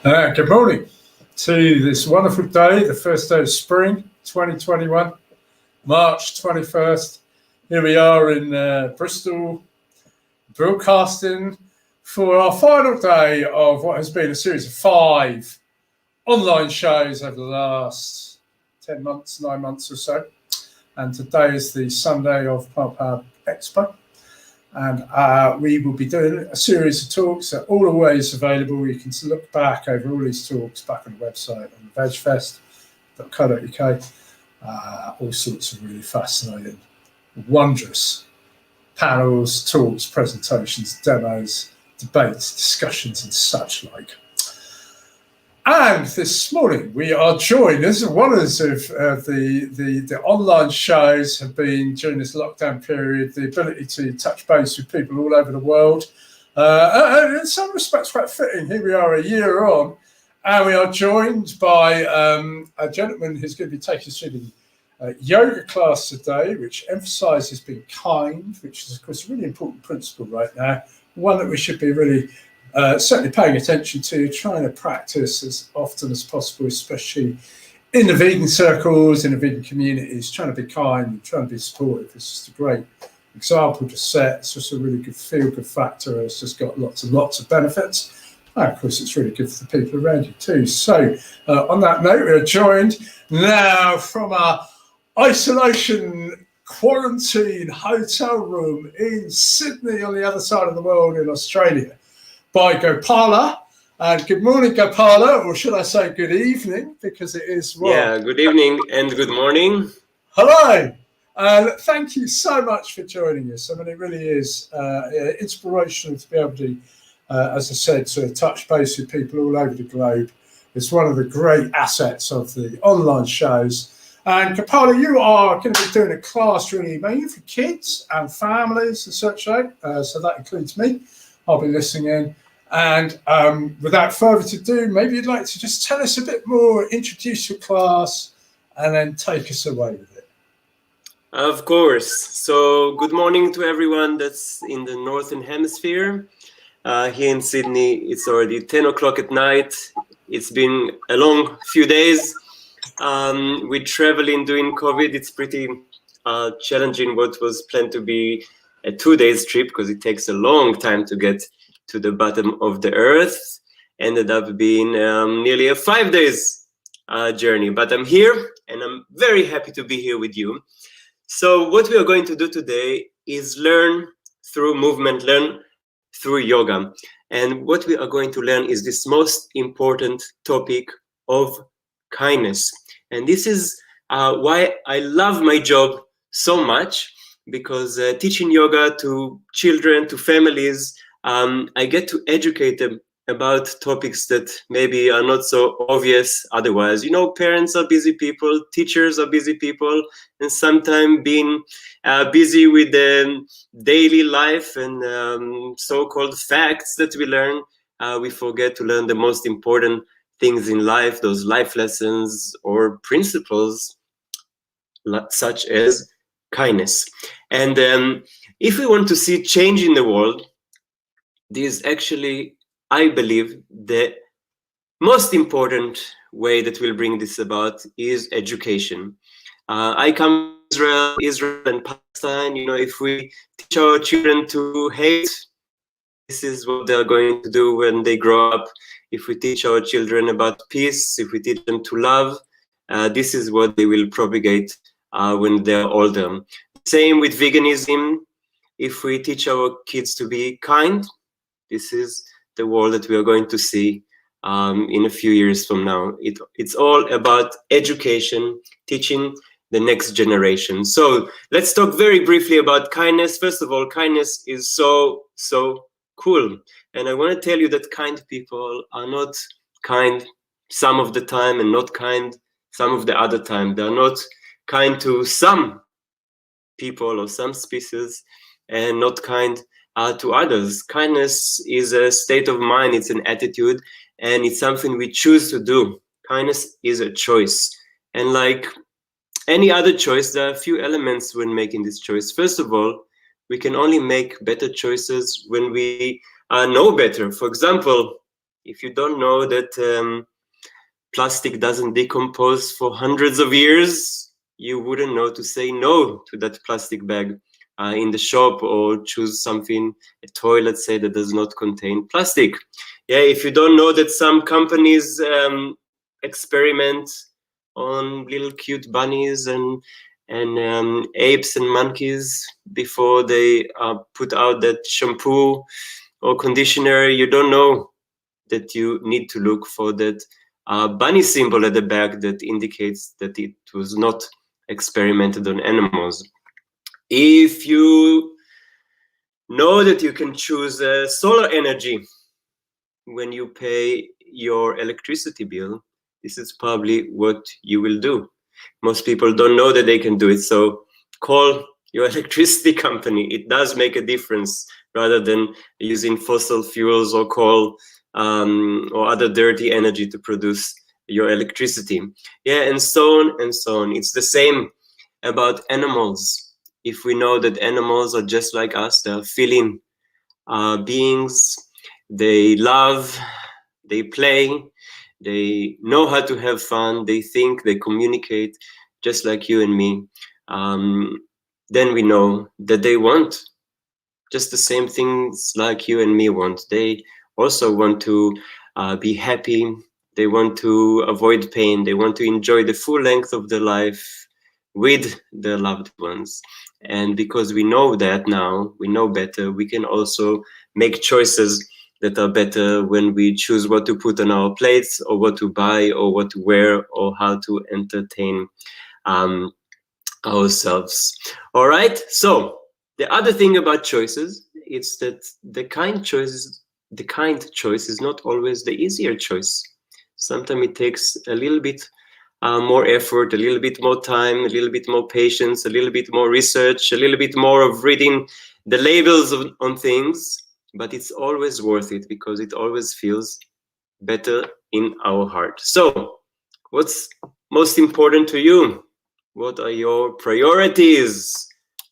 Good morning to this wonderful day, the first day of spring 2021, March 21st. Here we are in Bristol, broadcasting for our final day of what has been a series of 5 online shows over the last 10 months, 9 months or so. And today is the Sunday of Plant Power Expo. And we will be doing a series of talks that are all always available. You can look back over all these talks back on the website on vegfest.co.uk. All sorts of really fascinating, wondrous panels, talks, presentations, demos, debates, discussions, and such like. And this morning we are joined, as one of the online shows have been during this lockdown period, the ability to touch base with people all over the world. And in some respects quite fitting. Here we are a year on, and we are joined by a gentleman who's going to be taking us through the yoga class today, which emphasises being kind, which is of course a really important principle right now, one that we should be really certainly paying attention to, trying to practice as often as possible, especially in the vegan circles, in the vegan communities, trying to be kind and trying to be supportive. It's just a great example to set. It's just a really good feel-good factor. It's just got lots and lots of benefits. And of course, it's really good for the people around you too. So on that note, we're joined now from our isolation quarantine hotel room in Sydney on the other side of the world in Australia, by Gopala. Good morning, Gopala, or should I say good evening, because it is what? Yeah, good evening and good morning. Hello, and thank you so much for joining us. I mean, it really is inspirational to be able to, as I said, sort of touch base with people all over the globe. It's one of the great assets of the online shows. And Gopala, you are going to be doing a class really mainly for kids and families and such like, so that includes me. I'll be listening in. And without further ado, maybe you'd like to just tell us a bit more, introduce your class, and then take us away with it. Of course. So good morning to everyone that's in the Northern Hemisphere. Here in Sydney, it's already 10 o'clock at night. It's been a long few days. With traveling during COVID, it's pretty challenging what was planned to be a 2-day trip, because it takes a long time to get to the bottom of the earth. Ended up being nearly a 5-day journey, but I'm here and I'm very happy to be here with you. So what we are going to do today is learn through movement, learn through yoga. And what we are going to learn is this most important topic of kindness. And this is why I love my job so much, because teaching yoga to children, to families, I get to educate them about topics that maybe are not so obvious otherwise. You know, parents are busy people, teachers are busy people, and sometimes being busy with the daily life and so-called facts that we learn, we forget to learn the most important things in life, those life lessons or principles, such as kindness. And if we want to see change in the world, this is actually, I believe, the most important way that will bring this about is education. I come from Israel and Palestine. You know, if we teach our children to hate, this is what they're going to do when they grow up. If we teach our children about peace, if we teach them to love, this is what they will propagate when they're older. Same with veganism. If we teach our kids to be kind, this is the world that we are going to see in a few years from now. It's all about education, teaching the next generation. So let's talk very briefly about kindness. First of all, kindness is so cool. And I want to tell you that kind people are not kind some of the time and not kind some of the other time. They're not kind to some people or some species and not kind to others. Kindness is a state of mind, it's an attitude, and it's something we choose to do. Kindness is a choice. And like any other choice, there are a few elements when making this choice. First of all, we can only make better choices when we know better. For example, If you don't know that plastic doesn't decompose for hundreds of years, you wouldn't know to say no to that plastic bag in the shop, or choose something, a toy, let's say, that does not contain plastic. Yeah, if you don't know that some companies experiment on little cute bunnies and apes and monkeys before they put out that shampoo or conditioner, you don't know that you need to look for that bunny symbol at the back that indicates that it was not experimented on animals. If you know that you can choose solar energy when you pay your electricity bill, this is probably what you will do. Most people don't know that they can do it, so call your electricity company. It does make a difference, rather than using fossil fuels or coal or other dirty energy to produce your electricity. Yeah, and so on and so on. It's the same about animals. If we know that animals are just like us, they're feeling beings, they love, they play, they know how to have fun, they think, they communicate just like you and me, then we know that they want just the same things like you and me want. They also want to be happy, they want to avoid pain, they want to enjoy the full length of their life with their loved ones. And because we know that now, we know better, we can also make choices that are better when we choose what to put on our plates, or what to buy, or what to wear, or how to entertain ourselves. All right, so the other thing about choices is that the kind choice is not always the easier choice. Sometimes it takes a little bit more effort, a little bit more time, a little bit more patience, a little bit more research, a little bit more of reading the labels on things, but it's always worth it, because it always feels better in our heart. So what's most important to you? What are your priorities?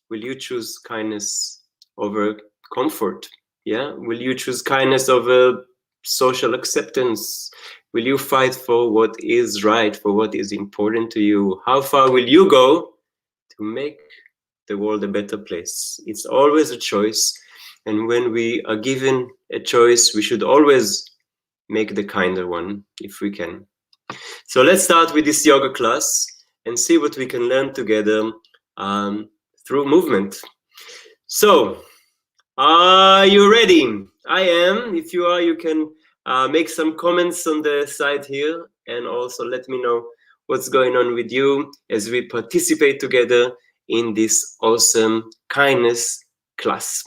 Will you choose kindness over comfort? Yeah, will you choose kindness over social acceptance? Will you fight for what is right, for what is important to you? How far will you go to make the world a better place? It's always a choice. And when we are given a choice, we should always make the kinder one, if we can. So let's start with this yoga class and see what we can learn together through movement. So, are you ready? I am. If you are, you can make some comments on the side here, and also let me know what's going on with you as we participate together in this awesome kindness class.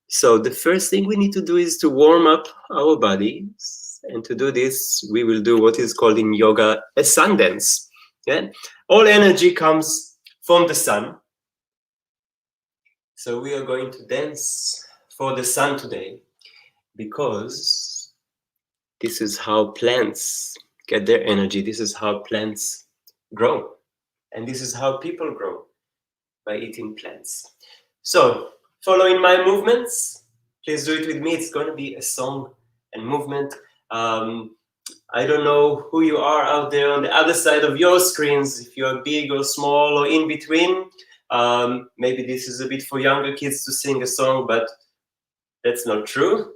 So the first thing we need to do is to warm up our bodies, and to do this we will do what is called in yoga a sun dance. Yeah? All energy comes from the sun, so we are going to dance for the sun today, because this is how plants get their energy, this is how plants grow, and this is how people grow, by eating plants. So following my movements, please do it with me. It's going to be a song and movement. I don't know who you are out there on the other side of your screens, if you are big or small or in between. Maybe this is a bit for younger kids to sing a song, but that's not true.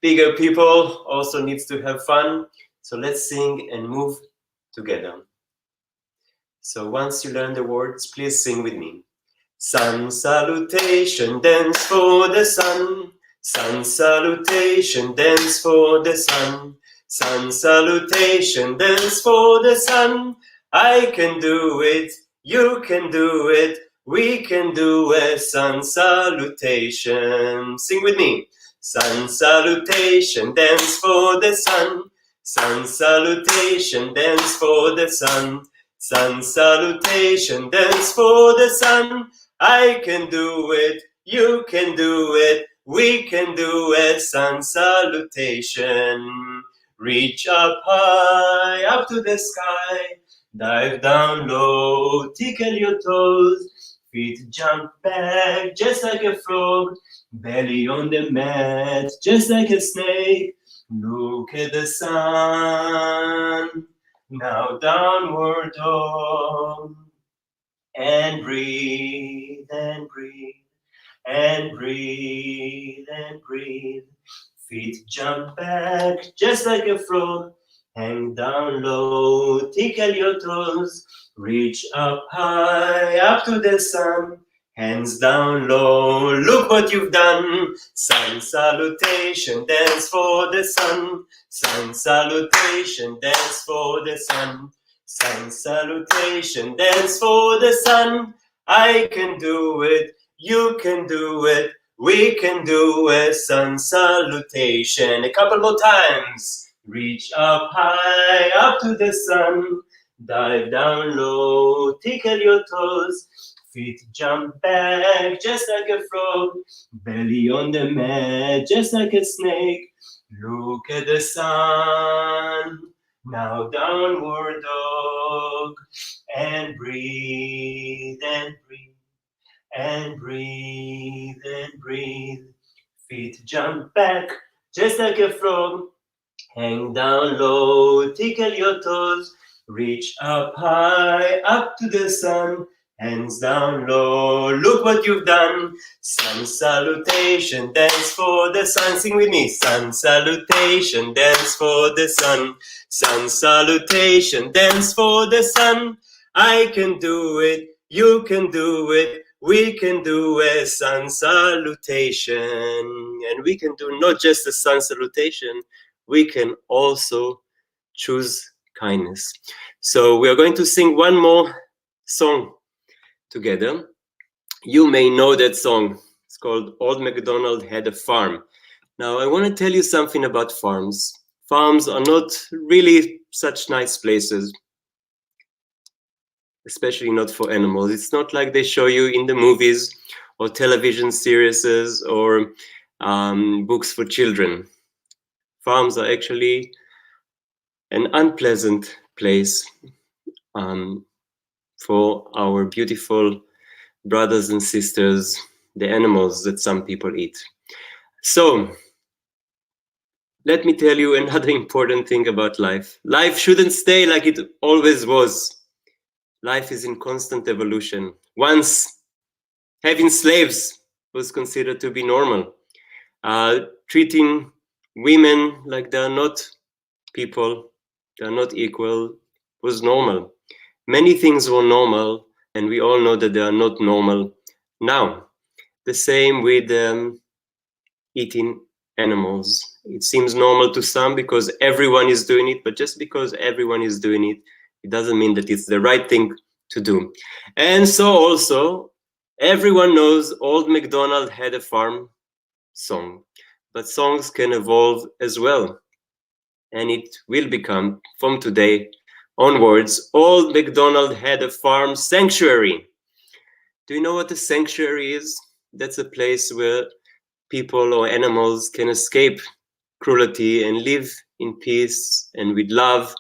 Bigger people also needs to have fun. So let's sing and move together. So once you learn the words, please sing with me. Sun salutation dance for the sun. Sun salutation dance for the sun. Sun salutation dance for the sun. I can do it, you can do it, we can do a sun salutation. Sing with me. Sun salutation dance for the sun. Sun salutation dance for the sun. Sun salutation dance for the sun. I can do it, you can do it, we can do a sun salutation. Reach up high, up to the sky, dive down low, tickle your toes, feet jump back just like a frog, belly on the mat just like a snake, Look at the sun, now downward dog, and breathe, and breathe, and breathe, and breathe. Feet jump back just like a frog, hang down low, tickle your toes, reach up high, up to the sun, hands down low, look what you've done. Sun salutation, dance for the sun. Sun salutation, dance for the sun. Sun salutation, dance for the sun. I can do it, you can do it, we can do a sun salutation. A couple more times. Reach up high, up to the sun. Dive down low, tickle your toes. Feet jump back just like a frog. Belly on the mat just like a snake. Look at the sun. Now downward dog. And breathe and breathe. And breathe and breathe. Feet jump back just like a frog. Hang down low, tickle your toes. Reach up high, up to the sun. Hands down low, look what you've done. Sun salutation, dance for the sun. Sing with me. Sun salutation, dance for the sun. Sun salutation, dance for the sun. I can do it, you can do it. We can do a sun salutation. And we can do not just a sun salutation, we can also choose kindness. So we are going to sing one more song together. You may know that song. It's called Old Macdonald Had a Farm. Now I want to tell you something about farms. Farms are not really such nice places, especially not for animals. It's not like they show you in the movies or television series or books for children. Farms are actually an unpleasant place for our beautiful brothers and sisters, the animals that some people eat. So, let me tell you another important thing about life. Life shouldn't stay like it always was. Life is in constant evolution. Once, having slaves was considered to be normal. Treating women like they are not people, they are not equal, was normal. Many things were normal, and we all know that they are not normal now. The same with eating animals. It seems normal to some because everyone is doing it, but just because everyone is doing it, it doesn't mean that it's the right thing to do. And so also, everyone knows Old Macdonald Had a Farm song, but songs can evolve as well. And it will become, from today onwards, Old Macdonald Had a Farm Sanctuary. Do you know what a sanctuary is? That's a place where people or animals can escape cruelty and live in peace and with love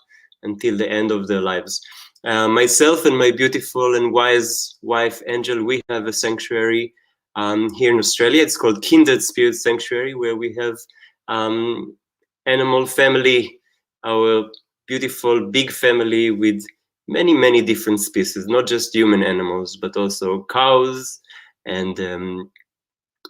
until the end of their lives. Myself and my beautiful and wise wife, Angel, we have a sanctuary here in Australia. It's called Kindred Spirit Sanctuary, where we have animal family, our beautiful big family with many, many different species, not just human animals, but also cows and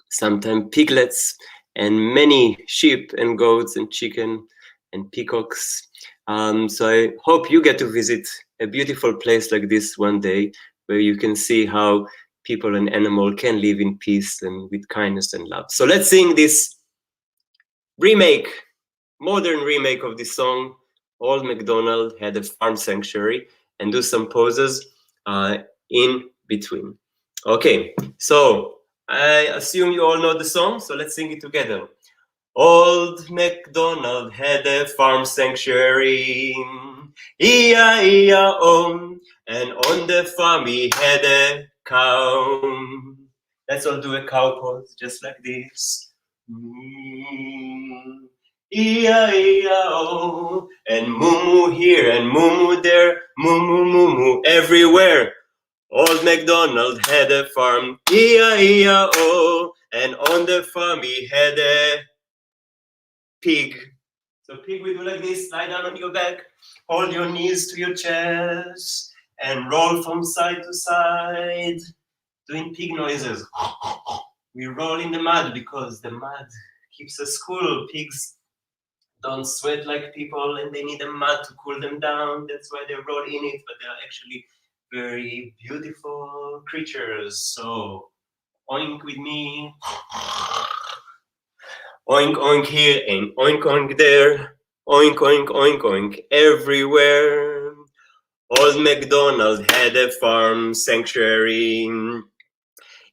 sometimes piglets and many sheep and goats and chicken and peacocks. So I hope you get to visit a beautiful place like this one day, where you can see how people and animal can live in peace and with kindness and love. So let's sing this remake, modern remake of this song, Old Macdonald Had a Farm Sanctuary, and do some poses in between. Okay, so I assume you all know the song, so let's sing it together. Old Macdonald had a farm sanctuary, E-I-E-I-O, and on the farm he had a cow. Let's all do a cow pose, just like this. E-I-E-I-O, and moo-moo here and moo-moo there, moo-moo, moo-moo everywhere. Old Macdonald had a farm, E-I-E-I-O, and on the farm he had a pig. So pig, we do like this, lie down on your back, hold your knees to your chest, and roll from side to side, doing pig noises. We roll in the mud because the mud keeps us cool. Pigs don't sweat like people and they need the mud to cool them down. That's why they roll in it, but they're actually very beautiful creatures. So oink with me. Oink, oink here and oink, oink there. Oink, oink, oink, oink everywhere. Old Macdonald had a farm sanctuary.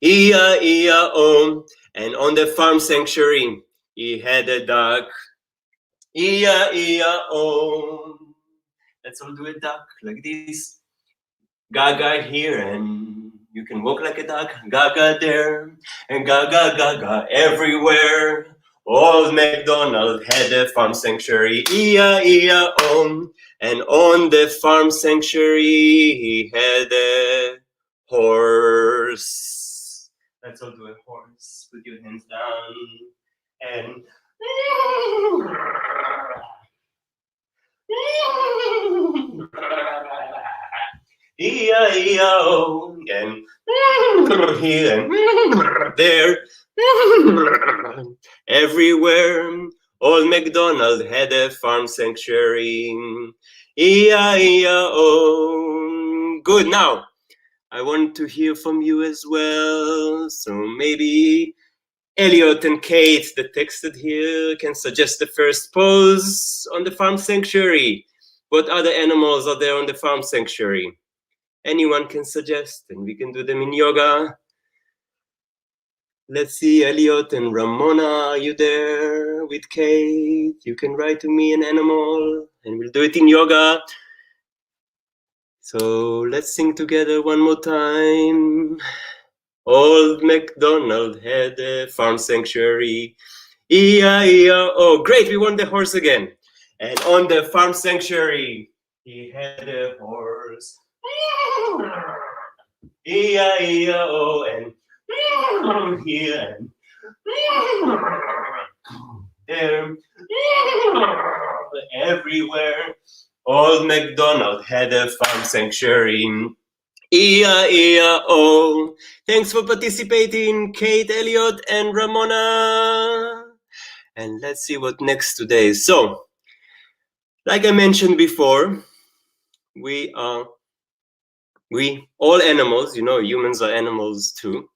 E-I-E-I-O. And on the farm sanctuary, he had a duck. E-I-E-I-O. Let's all do a duck like this. Gaga here, and you can walk like a duck. Gaga there, and gaga, gaga everywhere. Old Macdonald had a farm sanctuary, E-I-E-I-O. And on the farm sanctuary, he had a horse. Let's all do a horse. Put your hands down, and E-I-E-I-O, and here and there, everywhere. Old Macdonald had a farm sanctuary. E-I-E-I-O. Good. Now, I want to hear from you as well. So maybe Elliot and Kate, that texted here, can suggest the first pose on the farm sanctuary. What other animals are there on the farm sanctuary? Anyone can suggest, and we can do them in yoga. Let's see, Elliot and Ramona, are you there with Kate? You can write to me an animal, and we'll do it in yoga. So let's sing together one more time. Old Macdonald had a farm sanctuary. E-I-E-I-O. Great, we won the horse again. And on the farm sanctuary, he had a horse. E-I-E-I-O. And here and there, everywhere. Old Macdonald had a farm sanctuary. E-I-E-I-O. Thanks for participating, Kate, Elliot, and Ramona. And let's see what next today. So, like I mentioned before, we all animals, you know, humans are animals too.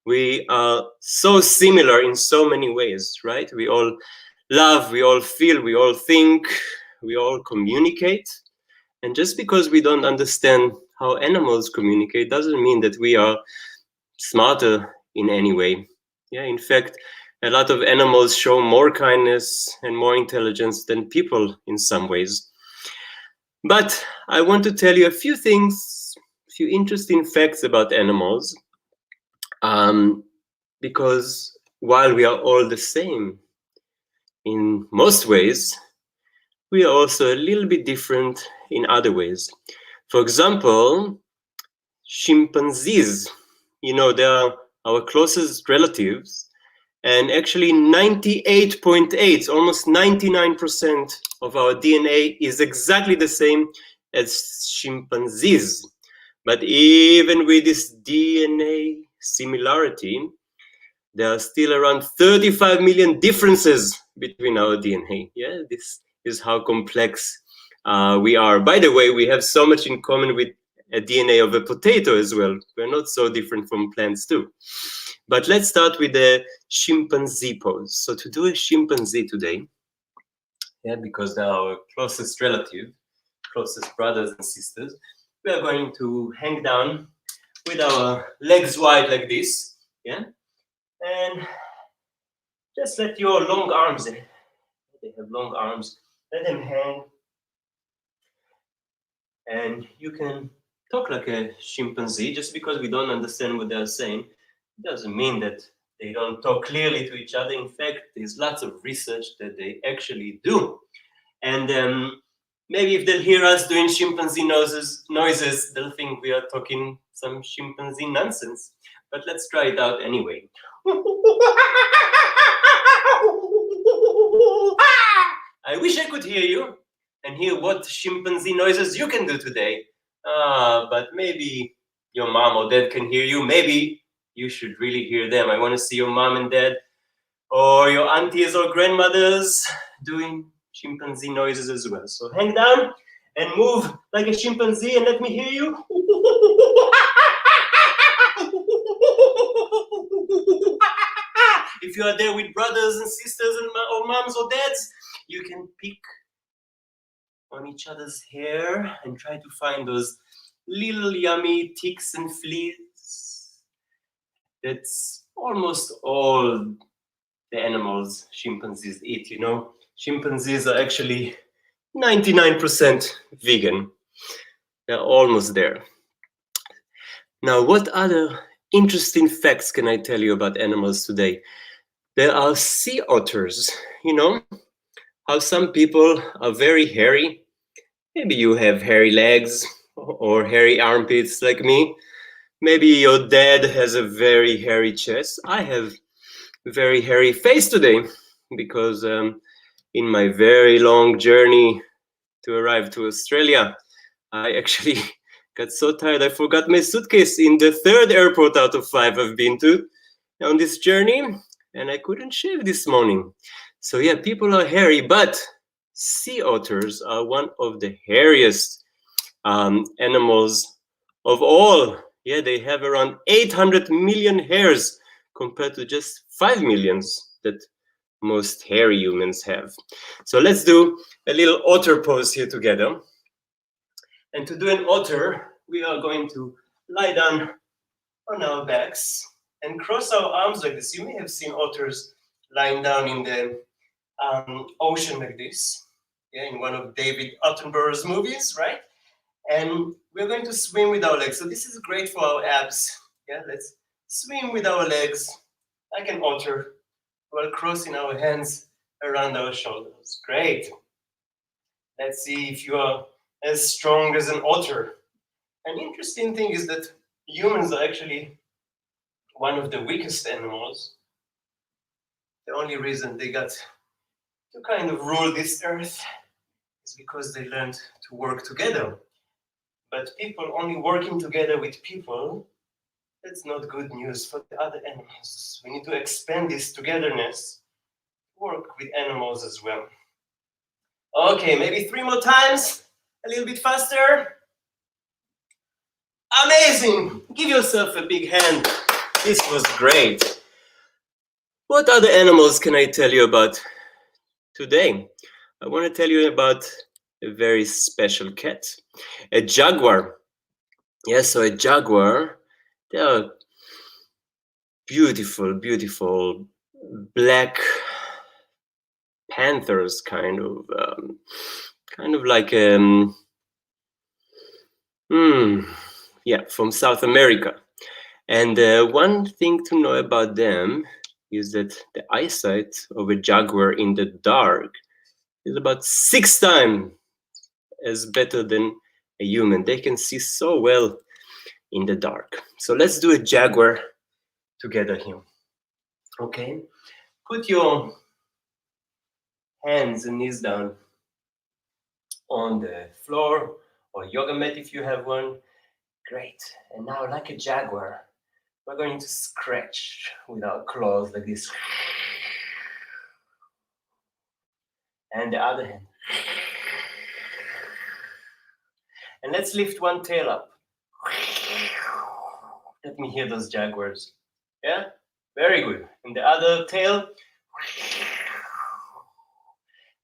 We are so similar in so many ways, right? We all love, we all feel, we all think, we all communicate. And just because we don't understand how animals communicate doesn't mean that we are smarter in any way. Yeah, in fact, a lot of animals show more kindness and more intelligence than people in some ways. But I want to tell you a few things, a few interesting facts about animals, because while we are all the same in most ways, we are also a little bit different in other ways. For example, chimpanzees, you know, they are our closest relatives, and actually 98.8, almost 99% of our DNA is exactly the same as chimpanzees. But even with this DNA similarity, there are still around 35 million differences between our DNA. Yeah, this is how complex we are. By the way, we have so much in common with a DNA of a potato as well. We're not so different from plants too. But let's start with the chimpanzee pose. So to do a chimpanzee today, yeah, because they're our closest relative, closest brothers and sisters, we are going to hang down with our legs wide like this, yeah? And just let your long arms, they have long arms, let them hang. And you can talk like a chimpanzee. Just because we don't understand what they're saying, doesn't mean that they don't talk clearly to each other. In fact, there's lots of research that they actually do. And maybe if they'll hear us doing chimpanzee noises, they'll think we are talking some chimpanzee nonsense. But let's try it out anyway. I wish I could hear you and hear what chimpanzee noises you can do today. But maybe your mom or dad can hear you. Maybe you should really hear them. I want to see your mom and dad or your aunties or grandmothers doing chimpanzee noises as well. So hang down and move like a chimpanzee and let me hear you. If you are there with brothers and sisters and or moms or dads, you can pick on each other's hair and try to find those little yummy ticks and fleas. That's almost all the animals chimpanzees eat, you know. Chimpanzees are actually 99% vegan. They're almost there. Now, what other interesting facts can I tell you about animals today? There are sea otters, you know, how some people are very hairy. Maybe you have hairy legs or hairy armpits like me. Maybe your dad has a very hairy chest. I have a very hairy face today because in my very long journey to arrive to Australia, I actually got so tired I forgot my suitcase in the third airport out of 5 I've been to on this journey, and I couldn't shave this morning. So yeah, people are hairy, but sea otters are one of the hairiest animals of all. Yeah, they have around 800 million hairs compared to just 5 millions that most hairy humans have. So let's do a little otter pose here together. And to do an otter, we are going to lie down on our backs and cross our arms like this. You may have seen otters lying down in the ocean like this, yeah, in one of David Attenborough's movies, right? And we're going to swim with our legs. So this is great for our abs. Yeah, let's swim with our legs like an otter while crossing our hands around our shoulders. Great. Let's see if you are as strong as an otter. An interesting thing is that humans are actually one of the weakest animals. The only reason they got to kind of rule this earth is because they learned to work together. But people only working together with people, that's not good news for the other animals. We need to expand this togetherness, work with animals as well. Okay, maybe 3 more times, a little bit faster. Amazing! Give yourself a big hand. This was great. What other animals can I tell you about today? I want to tell you about a very special cat, a jaguar. Yes, so a jaguar, they are beautiful, beautiful black panthers, kind of like from South America. And one thing to know about them is that the eyesight of a jaguar in the dark is about 6 times as better than a human. They can see so well in the dark. So let's do a jaguar together here. Okay, put your hands and knees down on the floor or yoga mat if you have one. Great. And now, like a jaguar, we're going to scratch with our claws like this. And the other hand. And let's lift one tail up. Let me hear those jaguars. Yeah? Very good. And the other tail.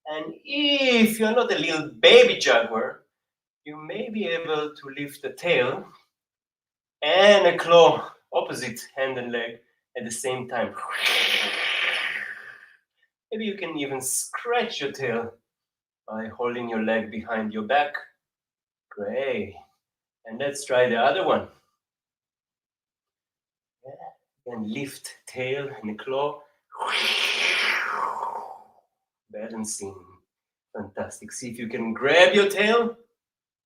And if you're not a little baby jaguar, you may be able to lift the tail and a claw, opposite hand and leg, at the same time. Maybe you can even scratch your tail by holding your leg behind your back. Great. And let's try the other one. Yeah. And lift tail and claw. Balancing. Fantastic. See if you can grab your tail.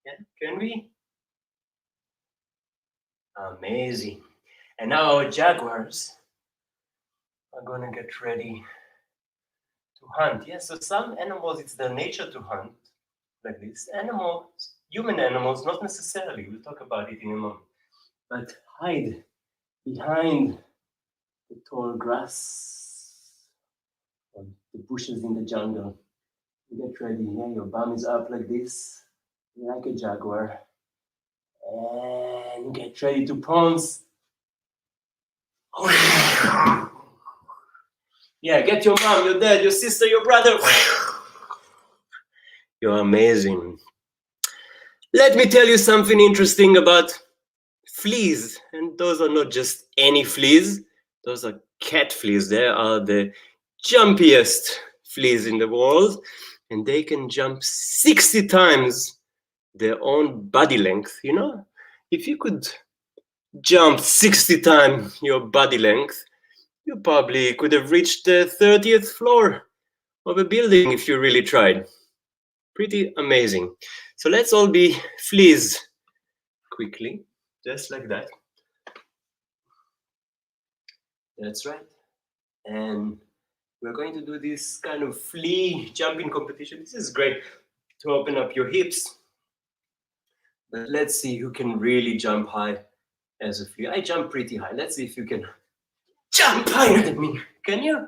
Yeah, can we? Amazing. And now our jaguars are going to get ready hunt. Yeah, so some animals, it's their nature to hunt like this. Animals, human animals, not necessarily. We'll talk about it in a moment. But hide behind the tall grass or the bushes in the jungle. Get ready. Yeah, your bum is up like this, like a jaguar. And get ready to pounce. Yeah, get your mom, your dad, your sister, your brother. You're amazing. Let me tell you something interesting about fleas. And those are not just any fleas. Those are cat fleas. They are the jumpiest fleas in the world. And they can jump 60 times their own body length. You know, if you could jump 60 times your body length, you probably could have reached the 30th floor of a building if you really tried. Pretty amazing. So let's all be fleas quickly, just like that. That's right. And we're going to do this kind of flea jumping competition. This is great to open up your hips. But let's see who can really jump high as a flea. I jump pretty high. Let's see if you can jump higher than me. Can you?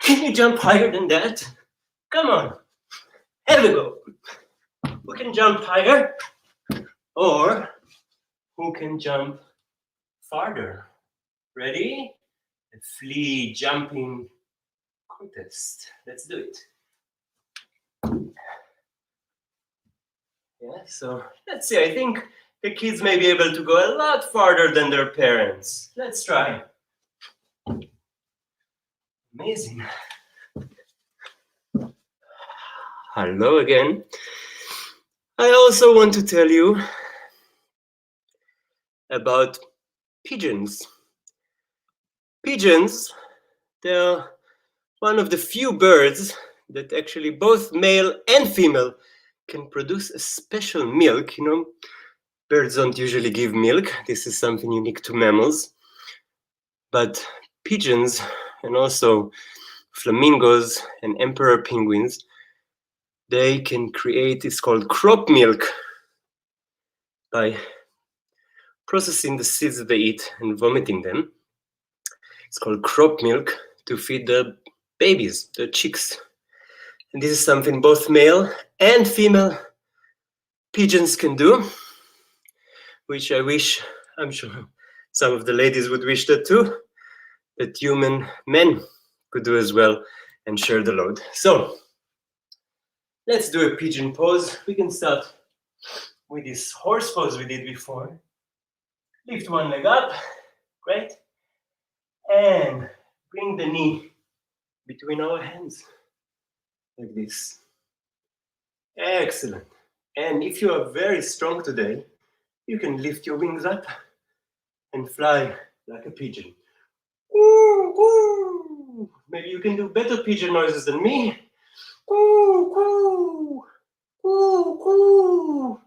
Can you jump higher than that? Come on. Here we go. Who can jump higher? Or who can jump farther? Ready? A flea jumping contest. Let's do it. Yeah, so let's see. I think the kids may be able to go a lot farther than their parents. Let's try. Amazing. Hello again. I also want to tell you about pigeons. Pigeons, they're one of the few birds that actually both male and female can produce a special milk. You know, birds don't usually give milk. This is something unique to mammals. But pigeons and also flamingos and emperor penguins, they can create, it's called crop milk, by processing the seeds that they eat and vomiting them. It's called crop milk to feed the babies, the chicks. And this is something both male and female pigeons can do, which I wish, I'm sure some of the ladies would wish that too, that human men could do as well and share the load. So let's do a pigeon pose. We can start with this horse pose we did before. Lift one leg up, great. And bring the knee between our hands, like this. Excellent. And if you are very strong today, you can lift your wings up and fly like a pigeon. Woo, woo. Maybe you can do better pigeon noises than me. Woo, woo, woo, woo,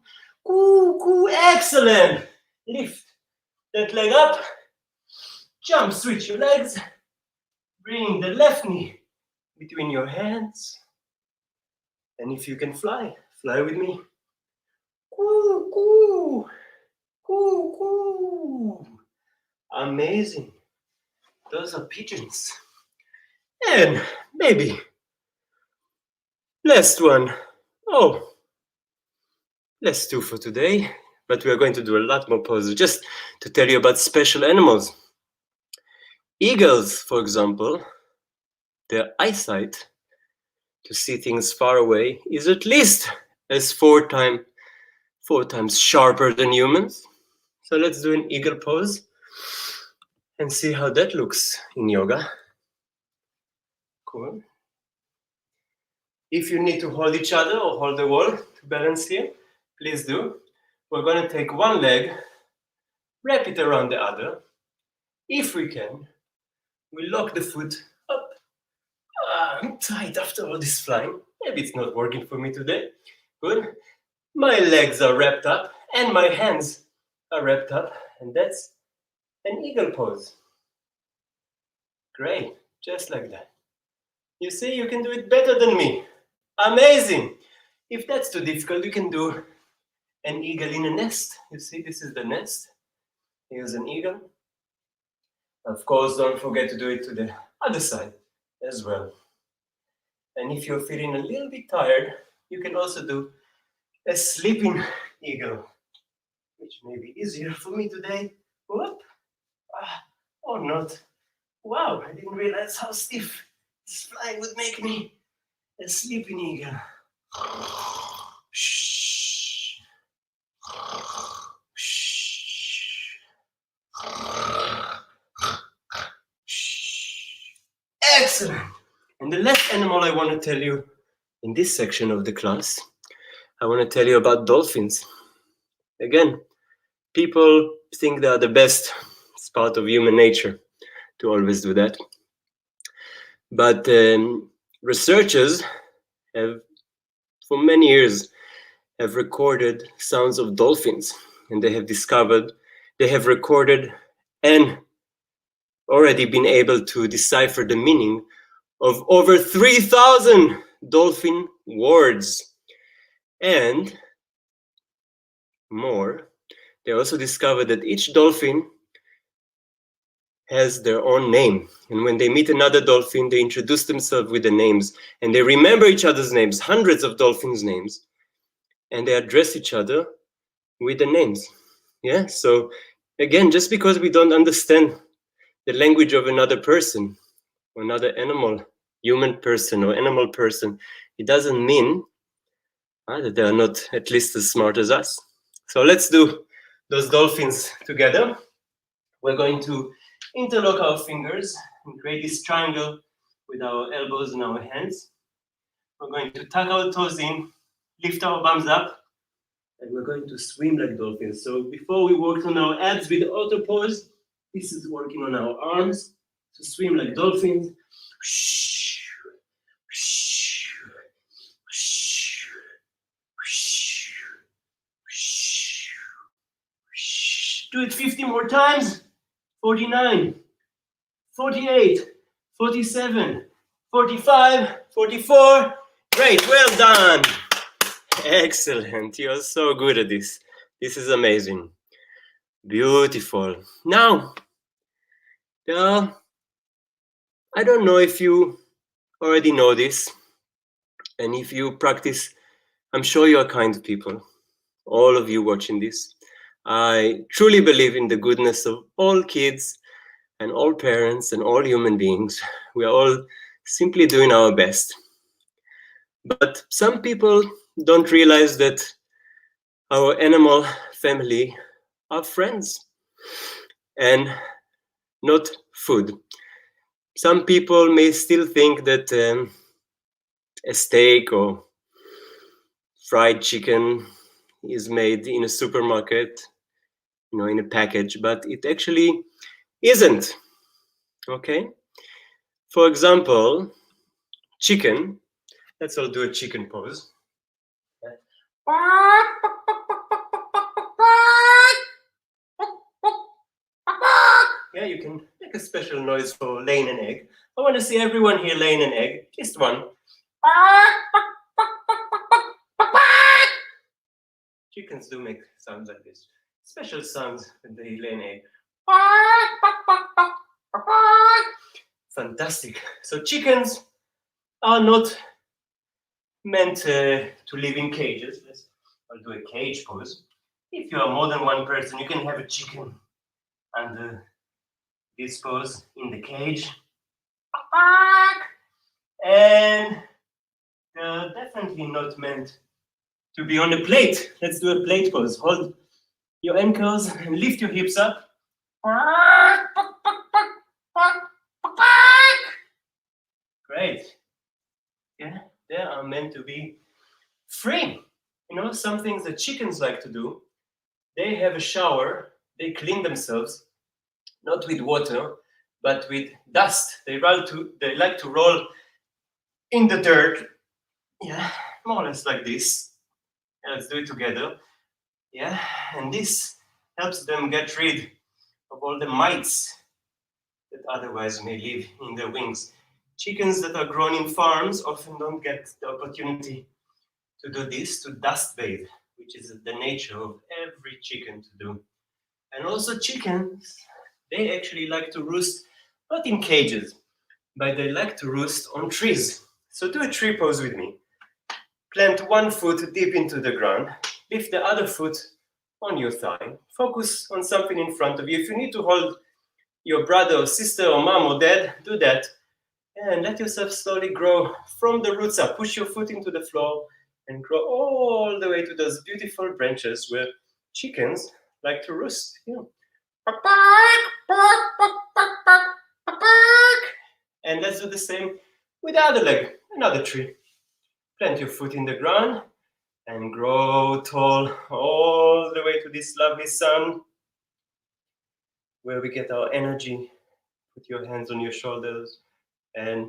woo, woo. Excellent. Lift that leg up. Jump, switch your legs. Bring the left knee between your hands. And if you can fly, fly with me. Woo, woo, woo, woo. Amazing. Those are pigeons. And maybe last one. Oh, last two for today. But we are going to do a lot more poses just to tell you about special animals. Eagles, for example, their eyesight to see things far away is at least as four times sharper than humans. So let's do an eagle pose and see how that looks in yoga. Cool. If you need to hold each other or hold the wall to balance here, please do. We're going to take one leg, wrap it around the other. If we can, we lock the foot up. I'm tight after all this flying. Maybe it's not working for me today. Good. My legs are wrapped up and my hands are wrapped up, and that's an eagle pose. Great, just like that. You see, you can do it better than me. Amazing. If that's too difficult, you can do an eagle in a nest. You see, this is the nest. Here's an eagle. Of course, don't forget to do it to the other side as well. And if you're feeling a little bit tired, you can also do a sleeping eagle, which may be easier for me today. Whoop. Or not. Wow, I didn't realize how stiff this flying would make me. A sleeping eagle. Excellent. And the last animal I want to tell you in this section of the class, I want to tell you about dolphins. Again, people think they are the best. It's part of human nature to always do that. But researchers have, for many years, have recorded sounds of dolphins, and they have recorded and already been able to decipher the meaning of over 3,000 dolphin words. And more, they also discovered that each dolphin has their own name. And when they meet another dolphin, they introduce themselves with the names, and they remember each other's names, hundreds of dolphins' names, and they address each other with the names. Yeah, so again, just because we don't understand the language of another person, or another animal, human person or animal person, it doesn't mean that they are not at least as smart as us. So let's do those dolphins together. We're going to interlock our fingers and create this triangle with our elbows and our hands. We're going to tuck our toes in, lift our bums up, and we're going to swim like dolphins. So before we worked on our abs with the auto pose, this is working on our arms to swim like dolphins. Do it 50 more times. 49, 48, 47, 45, 44. Great, well done. Excellent, you're so good at this. This is amazing. Beautiful. Now, I don't know if you already know this, and if you practice, I'm sure you are kind people, all of you watching this. I truly believe in the goodness of all kids and all parents and all human beings. We are all simply doing our best. But some people don't realize that our animal family are friends and not food. Some people may still think that a steak or fried chicken is made in a supermarket, in a package, but it actually isn't. Okay? For example, chicken. Let's all do a chicken pose. Yeah, you can make a special noise for laying an egg. I want to see everyone here laying an egg. Just one. Chickens do make sounds like this. Special sounds when they lay an egg. Fantastic. So chickens are not meant to live in cages. I'll do a cage pose. If you are more than one person, you can have a chicken under this pose in the cage. And they're definitely not meant to be on a plate. Let's do a plate pose. Hold your ankles and lift your hips up. Great. Yeah, they are meant to be free. Some things that chickens like to do, they have a shower, they clean themselves, not with water, but with dust. They like to roll in the dirt. Yeah, more or less like this. Yeah, let's do it together. Yeah, and this helps them get rid of all the mites that otherwise may live in their wings. chickens that are grown in farms often don't get the opportunity to do this, to dust bathe, which is the nature of every chicken to do. And also chickens, they actually like to roost, not in cages, but they like to roost on trees. So do a tree pose with me. Plant one foot deep into the ground, lift the other foot on your thigh, focus on something in front of you. If you need to hold your brother or sister or mom or dad, do that. And let yourself slowly grow from the roots up. Push your foot into the floor and grow all the way to those beautiful branches where chickens like to roost. And let's do the same with the other leg, another tree. Plant your foot in the ground and grow tall all the way to this lovely sun where we get our energy. Put your hands on your shoulders and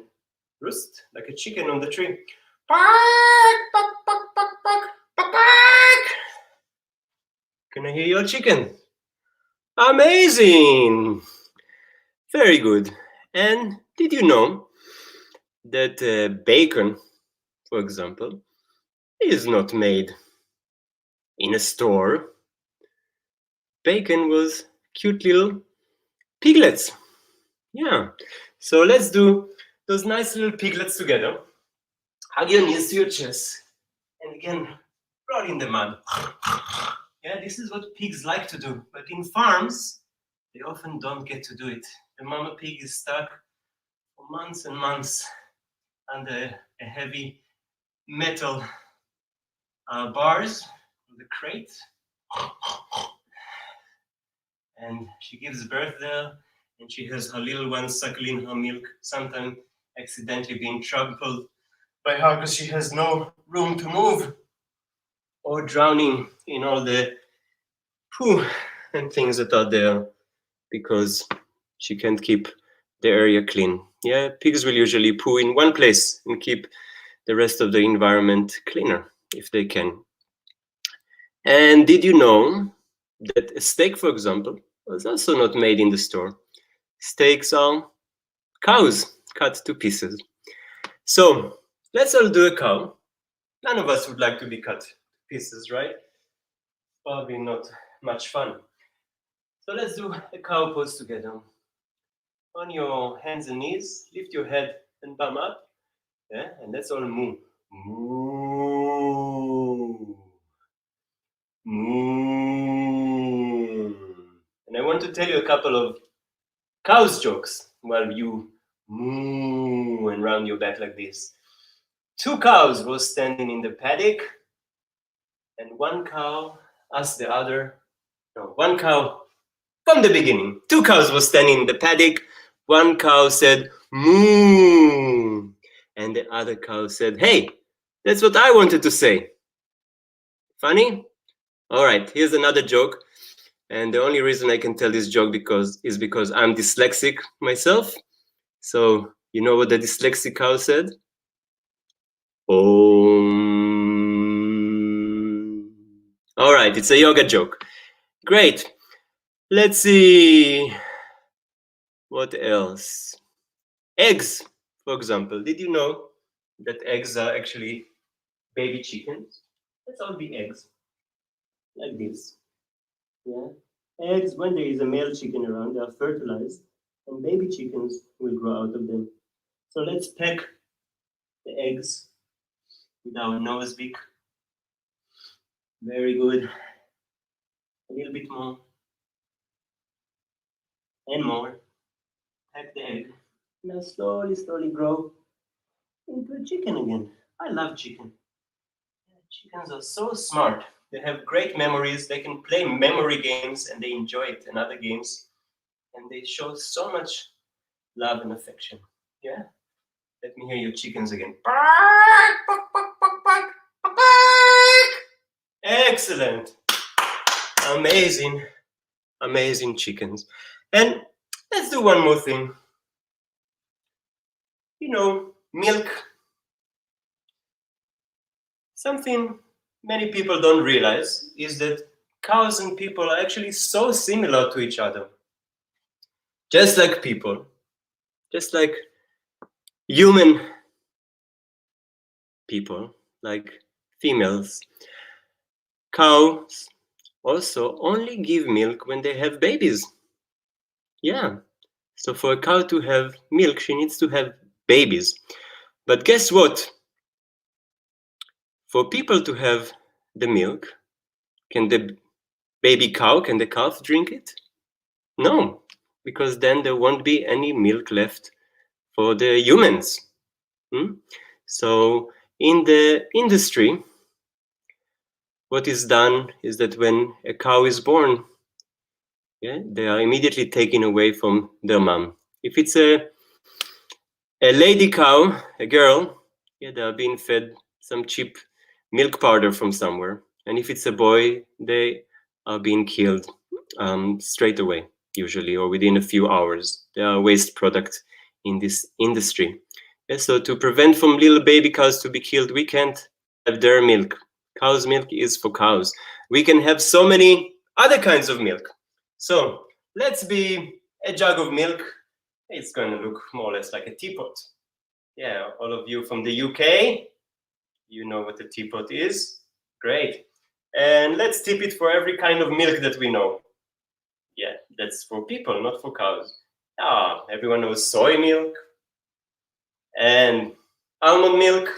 roost like a chicken on the tree. Can I hear your chicken? Amazing! Very good. And did you know that bacon, for example, is not made in a store? Bacon was cute little piglets. Yeah. So let's do those nice little piglets together. Hug your knees to your chest. And again, roll in the mud. Yeah, this is what pigs like to do. But in farms, they often don't get to do it. The mama pig is stuck for months and months under a heavy metal bars in the crate. And she gives birth there, and she has her little one suckling her milk, sometimes accidentally being trampled by her because she has no room to move, or drowning in all the poo and things that are there because she can't keep the area clean. Yeah, pigs will usually poo in one place and keep the rest of the environment cleaner if they can. And did you know that a steak, for example, was also not made in the store? Steaks are cows cut to pieces. So let's all do a cow. None of us would like to be cut to pieces, right? Probably not much fun. So let's do a cow pose together. On your hands and knees, lift your head and bum up. Yeah, and let's all moo. Moo. Moo. And I want to tell you a couple of cow's jokes while you moo and round your back like this. Two cows were standing in the paddock, and one cow asked the other, one cow from the beginning. Two cows were standing in the paddock. One cow said, moo. And the other cow said, hey, that's what I wanted to say. Funny? All right, here's another joke. And the only reason I can tell this joke is because I'm dyslexic myself. So you know what the dyslexic cow said? All right, it's a yoga joke. Great. Let's see. What else? Eggs, for example. Did you know that eggs are actually baby chickens? Let's all be eggs. Like this. Yeah. Eggs, when there is a male chicken around, they are fertilized, and baby chickens will grow out of them. So let's peck the eggs with our nose beak. Very good. A little bit more. And more. Peck the egg. Now slowly, slowly grow into a chicken again. I love chicken. Chickens are so smart. They have great memories. They can play memory games and they enjoy it and other games. And they show so much love and affection. Yeah? Let me hear your chickens again. Excellent. Amazing. Amazing chickens. And let's do one more thing. You know, milk. Something many people don't realize is that cows and people are actually so similar to each other. Just like people, just like human people, like females, cows also only give milk when they have babies. Yeah. So for a cow to have milk, she needs to have babies. But guess what? For people to have the milk, can the baby cow, can the calf drink it? No, because then there won't be any milk left for the humans. So in the industry, what is done is that when a cow is born, they are immediately taken away from their mom. If it's a lady cow, a girl, they are being fed some cheap milk powder from somewhere. And if it's a boy, they are being killed straight away, usually, or within a few hours. They are a waste product in this industry. So to prevent from little baby cows to be killed, we can't have their milk. Cow's milk is for cows. We can have so many other kinds of milk. So let's be a jug of milk. It's going to look more or less like a teapot. Yeah, all of you from the UK, you know what a teapot is. Great. And let's tip it for every kind of milk that we know. Yeah, that's for people, not for cows. Everyone knows soy milk and almond milk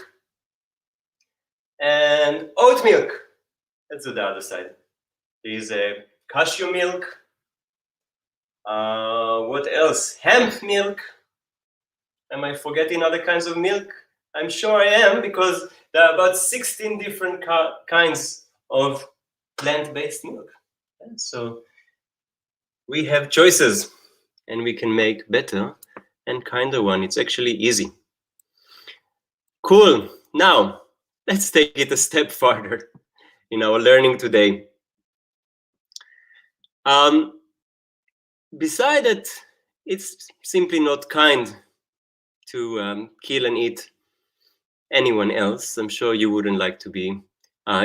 and oat milk. Let's do the other side. There's a cashew milk. What else? Hemp milk. Am I forgetting other kinds of milk? I'm sure I am, because there are about 16 different kinds of plant-based milk. And so we have choices, and we can make better and kinder one. It's actually easy. Cool. Now, let's take it a step farther in our learning today. Beside that, it's simply not kind to kill and eat anyone else. I'm sure you wouldn't like to be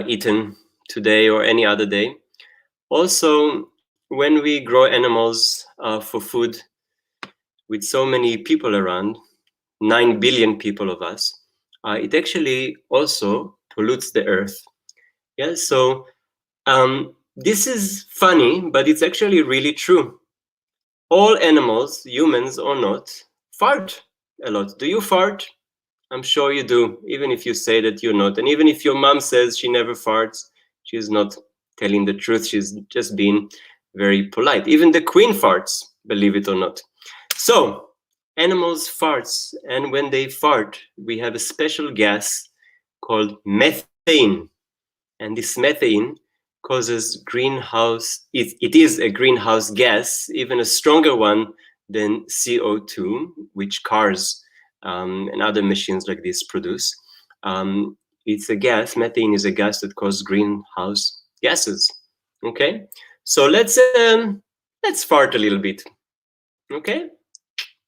eaten today or any other day. Also, when we grow animals for food with so many people around, 9 billion people of us, it actually also pollutes the earth. Yeah, so this is funny, but it's actually really true. All animals, humans or not, fart a lot. Do you fart? I'm sure you do, even if you say that you're not. And even if your mom says she never farts, she's not telling the truth. She's just being very polite. Even the queen farts, believe it or not. So animals farts, and when they fart, we have a special gas called methane. And this methane causes greenhouse, it is a greenhouse gas, even a stronger one than CO2, which cars and other machines like this produce. It's a gas, methane is a gas that causes greenhouse gases. Okay, so let's fart a little bit. Okay,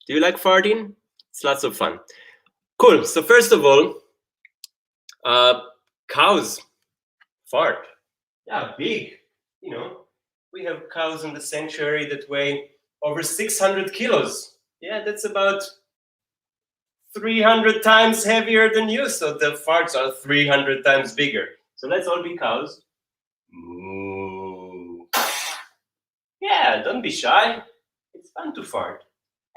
do you like farting? It's lots of fun. Cool. So first of all, cows fart. Yeah, big. You know, we have cows in the sanctuary that weigh over 600 kilos. Yeah, that's about 300 times heavier than you. So the farts are 300 times bigger. So let's all be cows. Moo. Yeah, don't be shy. It's fun to fart.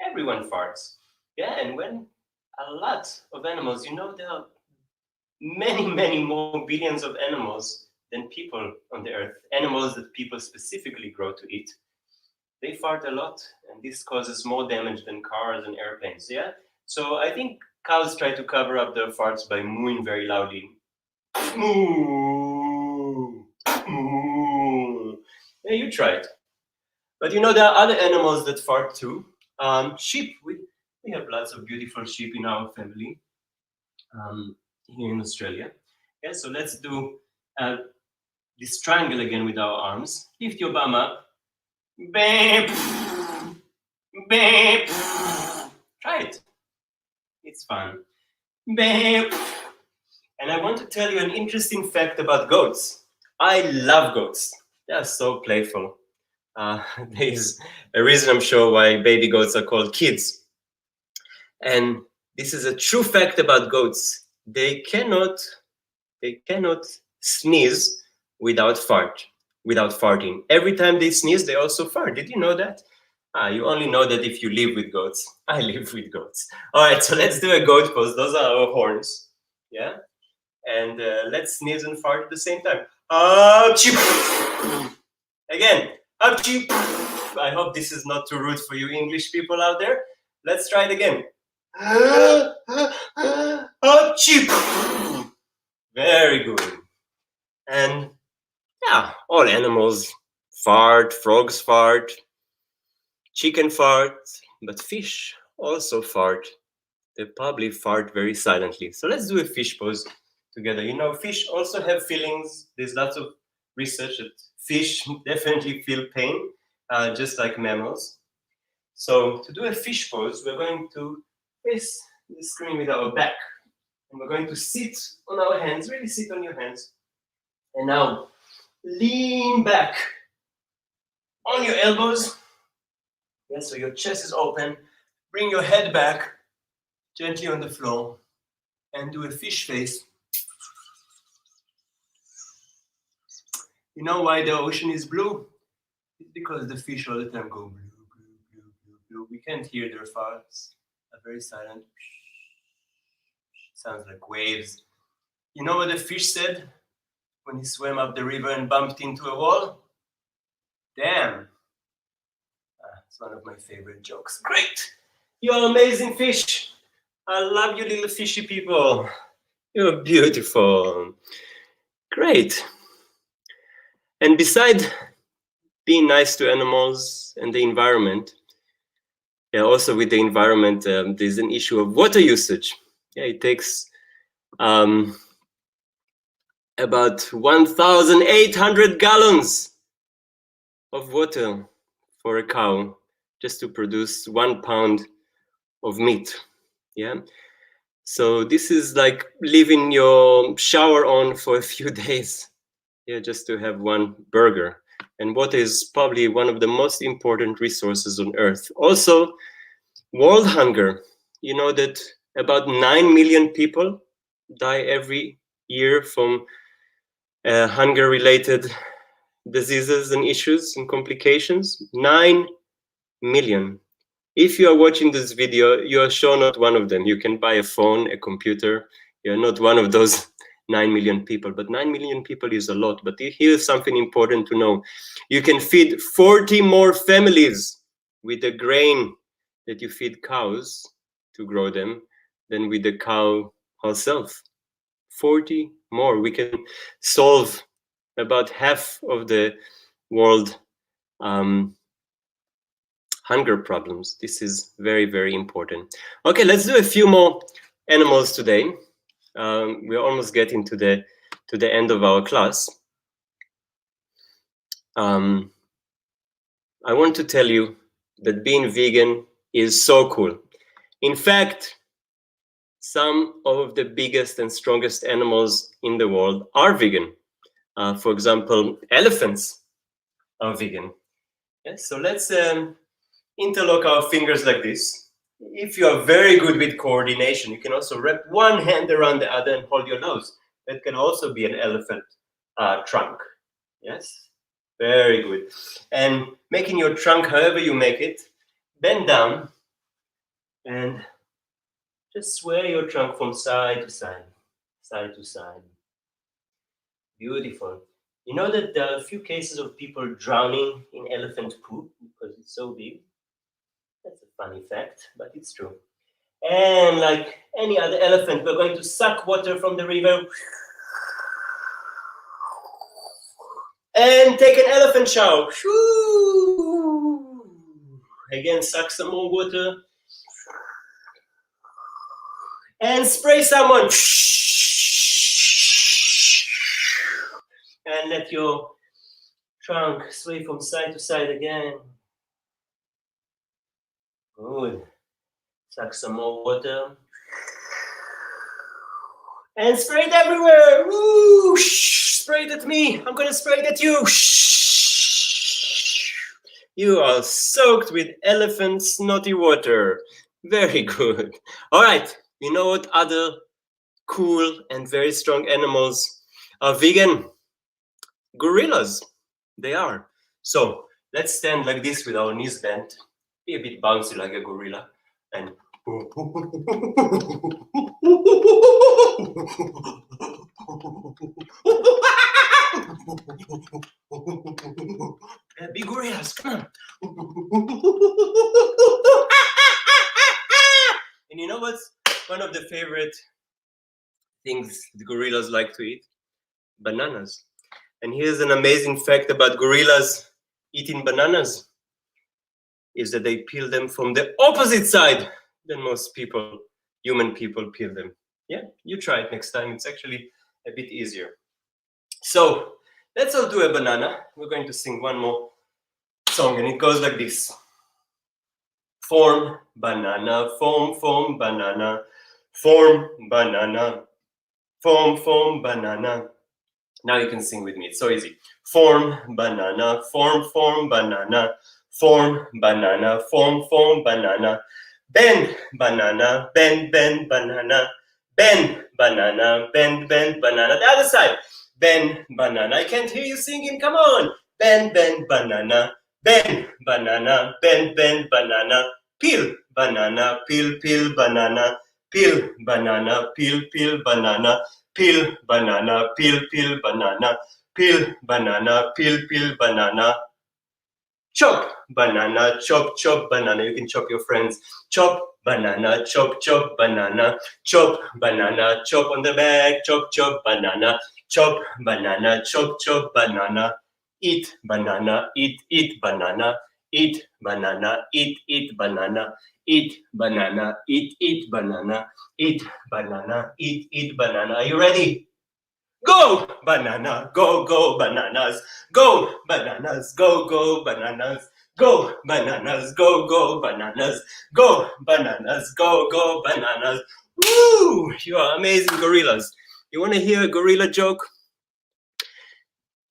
Everyone farts. Yeah, and when a lot of animals, you know, there are many, many more billions of animals than people on the earth, animals that people specifically grow to eat. They fart a lot, and this causes more damage than cars and airplanes. Yeah, so I think cows try to cover up their farts by mooing very loudly. Moo, moo. Yeah, you try it. But you know, there are other animals that fart too. Sheep. We have lots of beautiful sheep in our family here in Australia. Yeah, so let's do this triangle again with our arms. Lift your bum up. Beep, beep. Try it. It's fun. Beep. And I want to tell you an interesting fact about goats. I love goats. They are so playful. There is a reason, I'm sure, why baby goats are called kids. And this is a true fact about goats. They cannot sneeze without farting. Every time they sneeze, they also fart. Did you know that? You only know that if you live with goats. I live with goats. All right, so let's do a goat pose. Those are our horns. Yeah? And let's sneeze and fart at the same time. Again. I hope this is not too rude for you English people out there. Let's try it again. Very good. And yeah, all animals fart, frogs fart, chicken fart, but fish also fart. They probably fart very silently. So let's do a fish pose together. You know, fish also have feelings. There's lots of research that fish definitely feel pain, just like mammals. So to do a fish pose, we're going to face the screen with our back. And we're going to sit on our hands, really sit on your hands. And now lean back on your elbows. Yeah, so your chest is open. Bring your head back gently on the floor and do a fish face. You know why the ocean is blue? It's because the fish all the time go blue, blue, blue, blue, blue. We can't hear their farts. They're very silent. Sounds like waves. You know what the fish said when he swam up the river and bumped into a wall? Damn. It's one of my favorite jokes. Great. You're amazing fish. I love you little fishy people. You're beautiful. Great. And beside being nice to animals and the environment, yeah, also with the environment, there's an issue of water usage. Yeah, it takes about 1,800 gallons of water for a cow just to produce 1 pound of meat. Yeah. So this is like leaving your shower on for a few days. Yeah, just to have one burger. And water is probably one of the most important resources on Earth. Also, world hunger. You know that about 9 million people die every year from hunger-related diseases and issues and complications. 9 million. If you are watching this video, you are sure not one of them. You can buy a phone, a computer. You're not one of those 9 million people, but 9 million people is a lot. But here's something important to know. You can feed 40 more families with the grain that you feed cows to grow them than with the cow herself. 40 more. We can solve about half of the world hunger problems. This is very, very important. Okay, let's do a few more animals today. We're almost getting to the end of our class. I want to tell you that being vegan is so cool. In fact, some of the biggest and strongest animals in the world are vegan. For example, elephants are vegan. Yes, so let's interlock our fingers like this. If you are very good with coordination, you can also wrap one hand around the other and hold your nose. That can also be an elephant trunk. Yes, very good. And making your trunk however you make it, bend down and just sway your trunk from side to side, side to side. Beautiful. You know that there are a few cases of people drowning in elephant poop because it's so big? That's a funny fact, but it's true. And like any other elephant, we're going to suck water from the river and take an elephant shower. Again, suck some more water and spray someone. And let your trunk sway from side to side again. Good. Suck some more water. And spray it everywhere. Woo! Spray it at me. I'm going to spray it at you. You are soaked with elephant snotty water. Very good. All right. You know what other cool and very strong animals are vegan? Gorillas. They are. So let's stand like this with our knees bent. Be a bit bouncy like a gorilla. And yeah, big gorillas, come on. And you know what's one of the favorite things the gorillas like to eat? Bananas. And here's an amazing fact about gorillas eating bananas, is that they peel them from the opposite side than most people, human people, peel them. Yeah, you try it next time. It's actually a bit easier. So let's all do a banana. We're going to sing one more song, and it goes like this. Form, banana, form, banana, form, banana, form, banana. Now you can sing with me. It's so easy. Form, banana, form, banana, form, banana, form, banana, bend, banana, bend, banana, bend, banana, bend, banana. The other side, bend, banana. I can't hear you singing. Come on. Bend, banana, bend, banana, bend, banana, peel, banana, peel, banana, peel, banana, peel, banana, peel, banana, peel, banana, peel, banana, peel, banana. Chop, banana, chop, banana. You can chop your friends. Chop, banana, chop, banana. Chop, banana, chop on the back. Chop, banana. Chop, banana, chop, banana. Eat, banana, eat, banana. Eat, banana, eat, banana. Eat, banana, eat, banana. Eat, banana, eat, banana. Are you ready? Go, banana, go, bananas. Go, bananas, go, bananas. Go, bananas, go, bananas. Go, bananas, go, bananas. Woo! You are amazing gorillas. You want to hear a gorilla joke?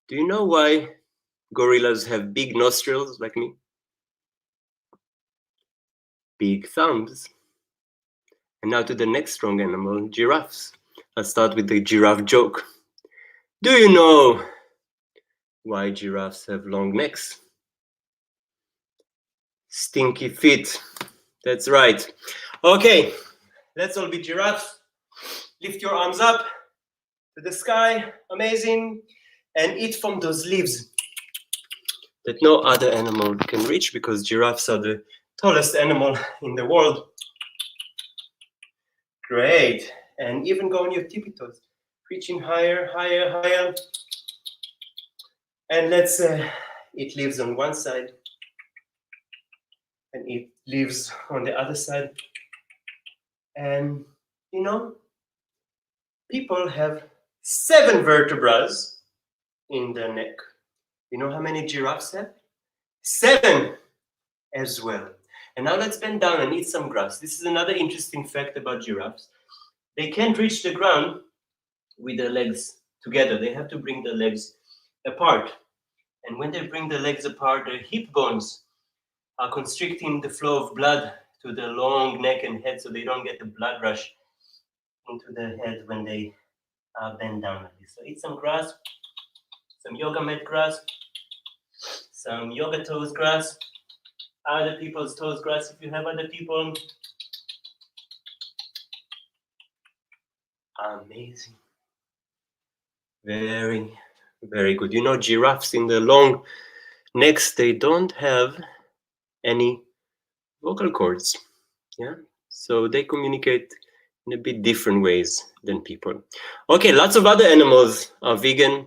Do you know why gorillas have big nostrils like me? Big thumbs. And now to the next strong animal, giraffes. Let's start with the giraffe joke. Do you know why giraffes have long necks? Stinky feet. That's right. Okay, let's all be giraffes. Lift your arms up to the sky. Amazing. And eat from those leaves that no other animal can reach, because giraffes are the tallest animal in the world. Great. And even go on your tippy toes. Reaching higher, higher, higher. And let's eat leaves on one side and eat leaves on the other side. And you know, people have 7 vertebrae in their neck. You know how many giraffes have? 7 as well. And now let's bend down and eat some grass. This is another interesting fact about giraffes. They can't reach the ground with their legs together. They have to bring their legs apart. And when they bring the legs apart, their hip bones are constricting the flow of blood to the long neck and head, so they don't get the blood rush into their head when they bend down like this. So eat some grass, some yoga mat grass, some yoga toes grass, other people's toes grass if you have other people. Amazing. Very, very good. You know, giraffes in the long necks, they don't have any vocal cords. Yeah, so they communicate in a bit different ways than people. Okay, lots of other animals are vegan.